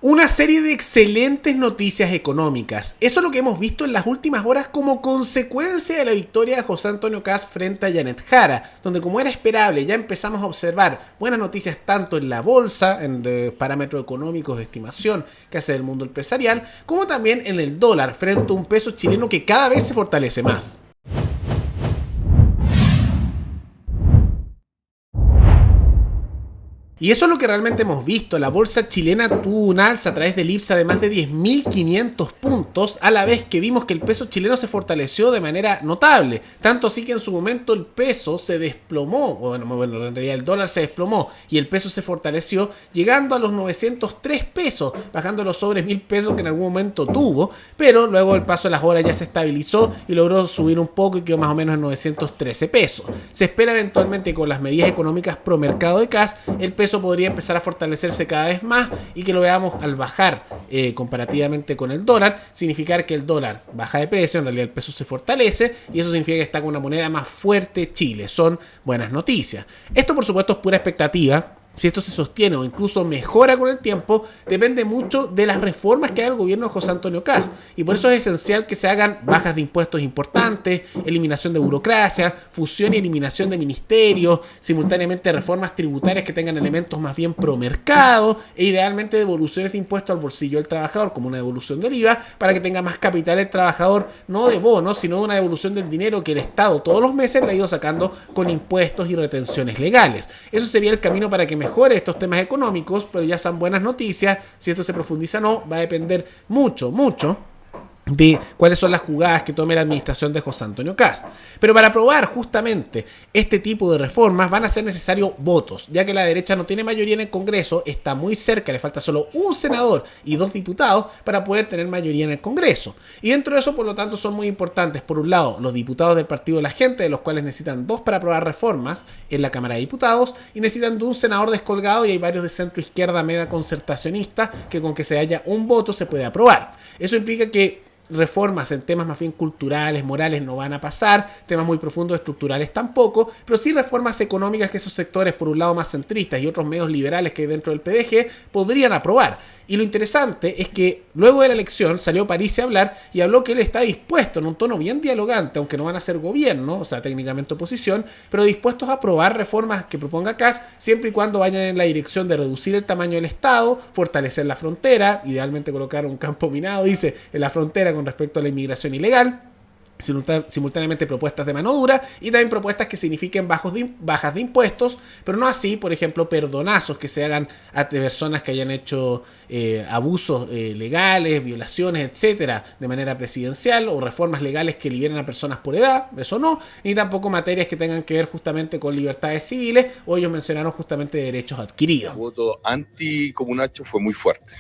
Una serie de excelentes noticias económicas. Eso es lo que hemos visto en las últimas horas como consecuencia de la victoria de José Antonio Kast frente a Janet Jara, donde como era esperable ya empezamos a observar buenas noticias tanto en la bolsa, en parámetros económicos de estimación que hace el mundo empresarial, como también en el dólar frente a un peso chileno que cada vez se fortalece más. Y eso es lo que realmente hemos visto. La bolsa chilena tuvo un alza a través del IPSA de más de 10.500 puntos, a la vez que vimos que el peso chileno se fortaleció de manera notable. Tanto así que en su momento el peso se desplomó, bueno, en realidad el dólar se desplomó y el peso se fortaleció, llegando a los 903 pesos, bajando los sobres 1.000 pesos que en algún momento tuvo, pero luego el paso de las horas ya se estabilizó y logró subir un poco y quedó más o menos en 913 pesos. Se espera eventualmente con las medidas económicas pro mercado de Kast, el peso podría empezar a fortalecerse cada vez más y que lo veamos al bajar comparativamente con el dólar, significar que el dólar baja de precio, en realidad el peso se fortalece y eso significa que está con una moneda más fuerte Chile. Son buenas noticias. Esto por supuesto es pura expectativa. Si esto se sostiene o incluso mejora con el tiempo, depende mucho de las reformas que haga el gobierno de José Antonio Kast. Y por eso es esencial que se hagan bajas de impuestos importantes, eliminación de burocracia, fusión y eliminación de ministerios, simultáneamente reformas tributarias que tengan elementos más bien pro mercado e idealmente devoluciones de impuestos al bolsillo del trabajador, como una devolución del IVA, para que tenga más capital el trabajador, no de bonos, sino de una devolución del dinero que el Estado todos los meses le ha ido sacando con impuestos y retenciones legales. Eso sería el camino para que mejore estos temas económicos, pero ya son buenas noticias. Si esto se profundiza o no, va a depender mucho de cuáles son las jugadas que tome la administración de José Antonio Kast. Pero para aprobar justamente este tipo de reformas van a ser necesarios votos, ya que la derecha no tiene mayoría en el Congreso, está muy cerca, le falta solo un senador y 2 diputados para poder tener mayoría en el Congreso. Y dentro de eso, por lo tanto, son muy importantes, por un lado, los diputados del Partido de la Gente, de los cuales necesitan 2 para aprobar reformas en la Cámara de Diputados, y necesitan de un senador descolgado, y hay varios de centro izquierda media concertacionista, que con que se haya un voto se puede aprobar. Eso implica que reformas en temas más bien culturales, morales no van a pasar, temas muy profundos, estructurales tampoco, pero sí reformas económicas que esos sectores, por un lado más centristas y otros medios liberales que hay dentro del PDG, podrían aprobar. Y lo interesante es que luego de la elección salió Parisi a hablar y habló que él está dispuesto en un tono bien dialogante, aunque no van a ser gobierno, o sea, técnicamente oposición, pero dispuestos a aprobar reformas que proponga Kast siempre y cuando vayan en la dirección de reducir el tamaño del Estado, fortalecer la frontera, idealmente colocar un campo minado, dice, en la frontera con respecto a la inmigración ilegal, simultáneamente propuestas de mano dura y también propuestas que signifiquen bajas de impuestos, pero no así, por ejemplo, perdonazos que se hagan a personas que hayan hecho abusos legales, violaciones, etcétera, de manera presidencial, o reformas legales que liberen a personas por edad, eso no, ni tampoco materias que tengan que ver justamente con libertades civiles, o ellos mencionaron justamente derechos adquiridos. El voto anticomunacho fue muy fuerte.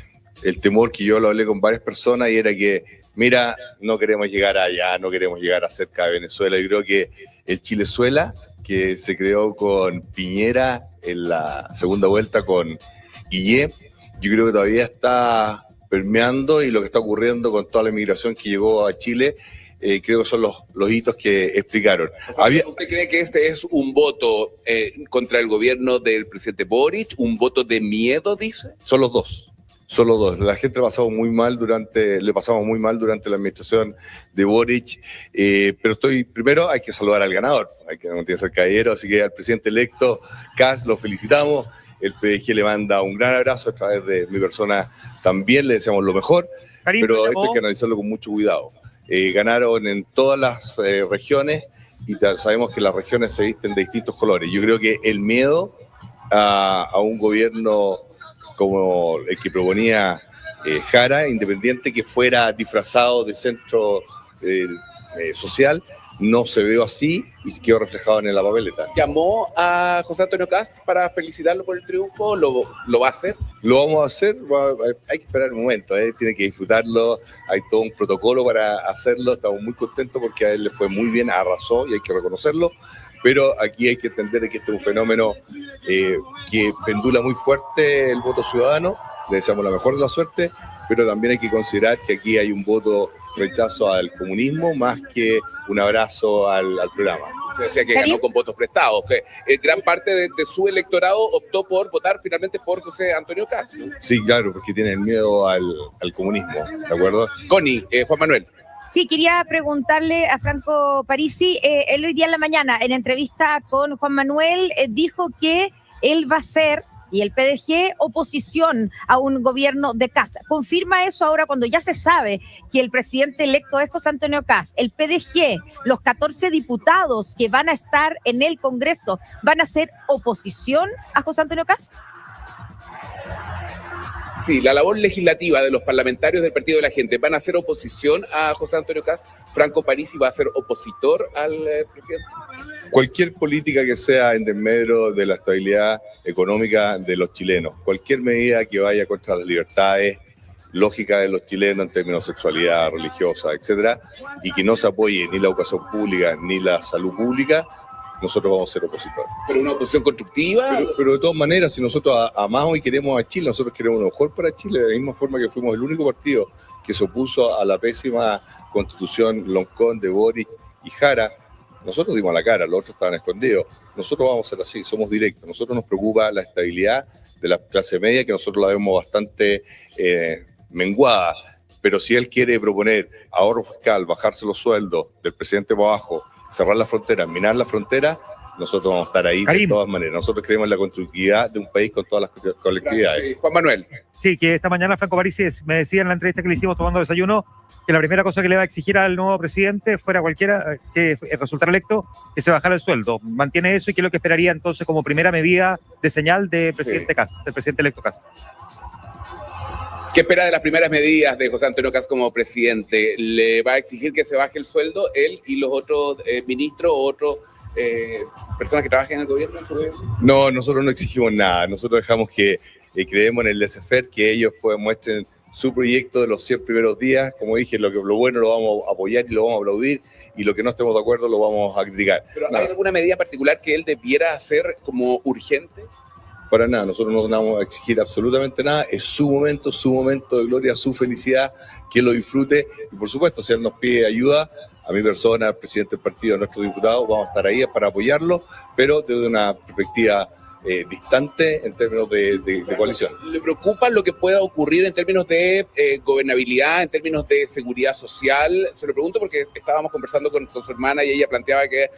El temor, que yo lo hablé con varias personas, y era que mira, no queremos llegar allá, no queremos llegar a cerca de Venezuela. Yo creo que el Chilezuela, que se creó con Piñera en la segunda vuelta con Guillé, yo creo que todavía está permeando, y lo que está ocurriendo con toda la inmigración que llegó a Chile, creo que son los hitos que explicaron. O sea, ¿usted cree que este es un voto contra el gobierno del presidente Boric? ¿Un voto de miedo, dice? Son los dos. Solo 2. La gente le pasamos muy mal durante la administración de Boric, pero primero hay que saludar al ganador, hay que no tiene que ser caballero, así que al presidente electo Kast lo felicitamos, el PDG le manda un gran abrazo a través de mi persona, también le deseamos lo mejor, pero esto hay que analizarlo con mucho cuidado. Ganaron en todas las regiones y sabemos que las regiones se visten de distintos colores. Yo creo que el miedo a un gobierno como el que proponía Jara, independiente que fuera disfrazado de centro social, no se vio así y quedó reflejado en la papeleta. ¿Llamó a José Antonio Kast para felicitarlo por el triunfo? ¿Lo va a hacer? Lo vamos a hacer, hay que esperar un momento, tiene que disfrutarlo, hay todo un protocolo para hacerlo, estamos muy contentos porque a él le fue muy bien, arrasó y hay que reconocerlo. Pero aquí hay que entender que este es un fenómeno que pendula muy fuerte el voto ciudadano, le deseamos la mejor de la suerte, pero también hay que considerar que aquí hay un voto rechazo al comunismo más que un abrazo al programa. Decía que ¿Karim? ganó con votos prestados. Que, gran parte de su electorado optó por votar finalmente por José Antonio Kast, ¿no? Sí, claro, porque tienen miedo al comunismo, ¿de acuerdo? Connie, Juan Manuel. Sí, quería preguntarle a Franco Parisi, él hoy día en la mañana, en entrevista con Juan Manuel, dijo que él va a ser, y el PDG, oposición a un gobierno de Kast. ¿Confirma eso ahora cuando ya se sabe que el presidente electo es José Antonio Kast? ¿El PDG, los 14 diputados que van a estar en el Congreso, van a ser oposición a José Antonio Kast? Sí, la labor legislativa de los parlamentarios del Partido de la Gente van a hacer oposición a José Antonio Kast. Franco Parisi va a ser opositor al presidente. Cualquier política que sea en desmedro de la estabilidad económica de los chilenos, cualquier medida que vaya contra las libertades lógicas de los chilenos en términos de sexualidad, religiosa, etcétera, y que no se apoye ni la educación pública ni la salud pública, nosotros vamos a ser opositores. Pero una oposición constructiva. Pero de todas maneras, si nosotros amamos y queremos a Chile, nosotros queremos lo mejor para Chile, de la misma forma que fuimos el único partido que se opuso a la pésima constitución Loncón de Boric y Jara. Nosotros dimos la cara, los otros estaban escondidos. Nosotros vamos a ser así, somos directos. Nosotros nos preocupa la estabilidad de la clase media, que nosotros la vemos bastante menguada. Pero si él quiere proponer ahorro fiscal, bajarse los sueldos del presidente para abajo, cerrar la frontera, minar la frontera, nosotros vamos a estar ahí Karim. de todas maneras. Nosotros creemos en la constructividad de un país con todas las colectividades. Juan Manuel. Sí, que esta mañana Franco Parisi me decía en la entrevista que le hicimos tomando desayuno que la primera cosa que le va a exigir al nuevo presidente, fuera cualquiera que resultara electo, que se bajara el sueldo. ¿Mantiene eso y qué es lo que esperaría entonces como primera medida de señal del presidente Kast, del presidente electo Kast? ¿Qué espera de las primeras medidas de José Antonio Kast como presidente? ¿Le va a exigir que se baje el sueldo él y los otros ministros o otros personas que trabajen en el gobierno? No, nosotros no exigimos nada. Nosotros dejamos que creemos en el laissez-faire, que ellos muestren su proyecto de los 100 primeros días. Como dije, lo bueno lo vamos a apoyar y lo vamos a aplaudir, y lo que no estemos de acuerdo lo vamos a criticar. ¿Pero hay alguna medida particular que él debiera hacer como urgente? Para nada, nosotros no vamos a exigir absolutamente nada. Es su momento de gloria, su felicidad, que él lo disfrute. Y por supuesto, si él nos pide ayuda, a mi persona, al presidente del partido, a nuestros diputados, vamos a estar ahí para apoyarlo, pero desde una perspectiva distante en términos de coalición. ¿Le preocupa lo que pueda ocurrir en términos de gobernabilidad, en términos de seguridad social? Se lo pregunto porque estábamos conversando con su hermana y ella planteaba que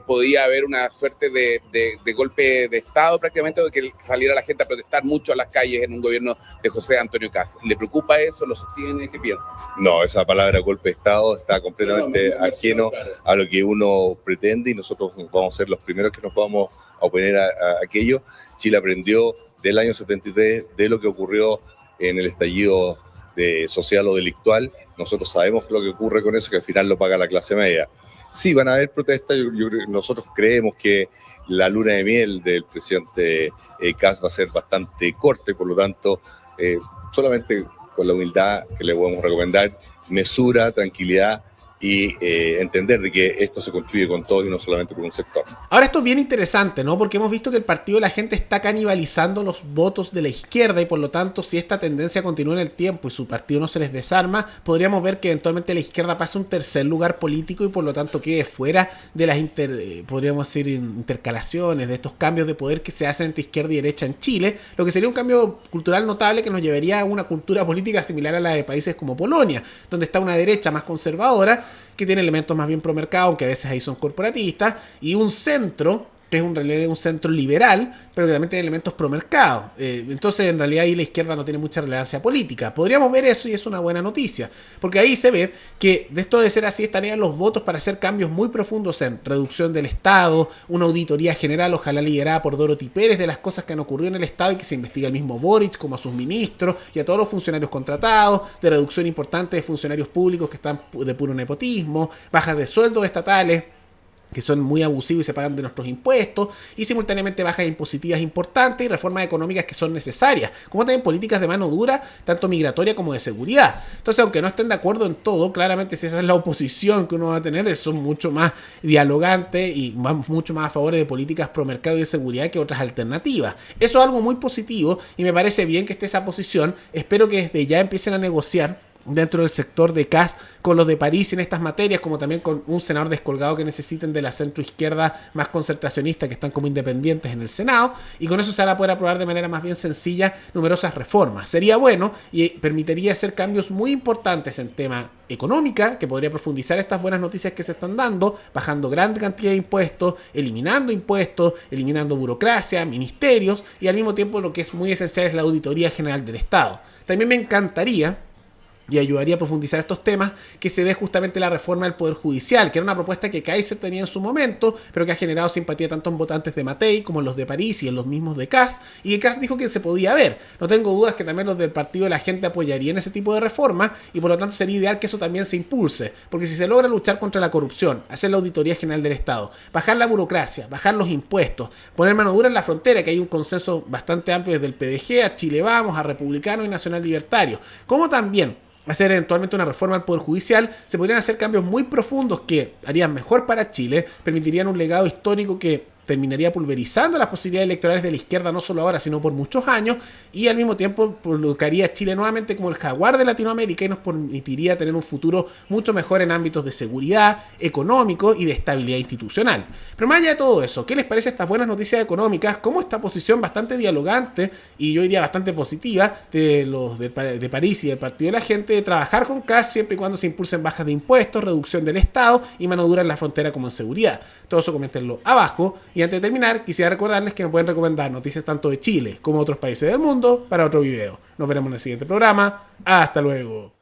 podía haber una suerte de golpe de Estado prácticamente, de que saliera la gente a protestar mucho a las calles en un gobierno de José Antonio Kast. ¿Le preocupa eso? ¿Lo sostiene? ¿Qué piensa? No, esa palabra golpe de Estado está completamente ajeno a lo que uno pretende, y nosotros vamos a ser los primeros que nos vamos a oponer a aquello. Chile aprendió del año 73 de lo que ocurrió en el estallido social o delictual. Nosotros sabemos lo que ocurre con eso, que al final lo paga la clase media. Sí, van a haber protestas. Nosotros creemos que la luna de miel del presidente Kast va a ser bastante corta, y por lo tanto, solamente con la humildad que le podemos recomendar, mesura, tranquilidad, y entender de que esto se construye con todo y no solamente por un sector. Ahora esto es bien interesante, ¿no? Porque hemos visto que el Partido de la Gente está canibalizando los votos de la izquierda, y por lo tanto, si esta tendencia continúa en el tiempo y su partido no se les desarma, podríamos ver que eventualmente la izquierda pase a un tercer lugar político y por lo tanto quede fuera de las podríamos decir intercalaciones, de estos cambios de poder que se hacen entre izquierda y derecha en Chile, lo que sería un cambio cultural notable que nos llevaría a una cultura política similar a la de países como Polonia, donde está una derecha más conservadora, que tiene elementos más bien pro mercado, aunque a veces ahí son corporatistas, y un centro, que es en realidad un centro liberal, pero que también tiene elementos pro mercado. Entonces, en realidad ahí la izquierda no tiene mucha relevancia política. Podríamos ver eso y es una buena noticia, porque ahí se ve que de esto de ser así estarían los votos para hacer cambios muy profundos en reducción del Estado, una auditoría general, ojalá liderada por Dorothy Pérez, de las cosas que han ocurrido en el Estado y que se investiga el mismo Boric, como a sus ministros y a todos los funcionarios contratados, de reducción importante de funcionarios públicos que están de puro nepotismo, bajas de sueldos estatales que son muy abusivos y se pagan de nuestros impuestos, y simultáneamente bajas impositivas importantes y reformas económicas que son necesarias, como también políticas de mano dura, tanto migratoria como de seguridad. Entonces, aunque no estén de acuerdo en todo, claramente si esa es la oposición que uno va a tener, son mucho más dialogantes y mucho más a favor de políticas pro mercado y de seguridad que otras alternativas. Eso es algo muy positivo y me parece bien que esté esa posición. Espero que desde ya empiecen a negociar dentro del sector de CAS con los de París en estas materias, como también con un senador descolgado que necesiten de la centroizquierda más concertacionista, que están como independientes en el Senado, y con eso se van a poder aprobar de manera más bien sencilla numerosas reformas. Sería bueno y permitiría hacer cambios muy importantes en tema económica, que podría profundizar estas buenas noticias que se están dando, bajando gran cantidad de impuestos, eliminando burocracia, ministerios, y al mismo tiempo lo que es muy esencial es la Auditoría General del Estado. También me encantaría, y ayudaría a profundizar estos temas, que se dé justamente la reforma del Poder Judicial, que era una propuesta que Kaiser tenía en su momento, pero que ha generado simpatía tanto en votantes de Matei como en los de París y en los mismos de Kass, y que Kass dijo que se podía ver. No tengo dudas que también los del partido de la gente apoyarían ese tipo de reforma, y por lo tanto sería ideal que eso también se impulse, porque si se logra luchar contra la corrupción, hacer la Auditoría General del Estado, bajar la burocracia, bajar los impuestos, poner mano dura en la frontera, que hay un consenso bastante amplio desde el PDG a Chile Vamos, a Republicanos y Nacional Libertario, como también hacer eventualmente una reforma al Poder Judicial, se podrían hacer cambios muy profundos que harían mejor para Chile, permitirían un legado histórico que terminaría pulverizando las posibilidades electorales de la izquierda, no solo ahora, sino por muchos años, y al mismo tiempo colocaría a Chile nuevamente como el jaguar de Latinoamérica y nos permitiría tener un futuro mucho mejor en ámbitos de seguridad, económico y de estabilidad institucional. Pero más allá de todo eso, ¿qué les parece estas buenas noticias económicas? ¿Cómo esta posición bastante dialogante y yo diría bastante positiva de los de París y del Partido de la Gente de trabajar con CAS siempre y cuando se impulsen bajas de impuestos, reducción del Estado y mano dura en la frontera como en seguridad? Todo eso coméntenlo abajo. Y antes de terminar, quisiera recordarles que me pueden recomendar noticias tanto de Chile como de otros países del mundo para otro video. Nos veremos en el siguiente programa. Hasta luego.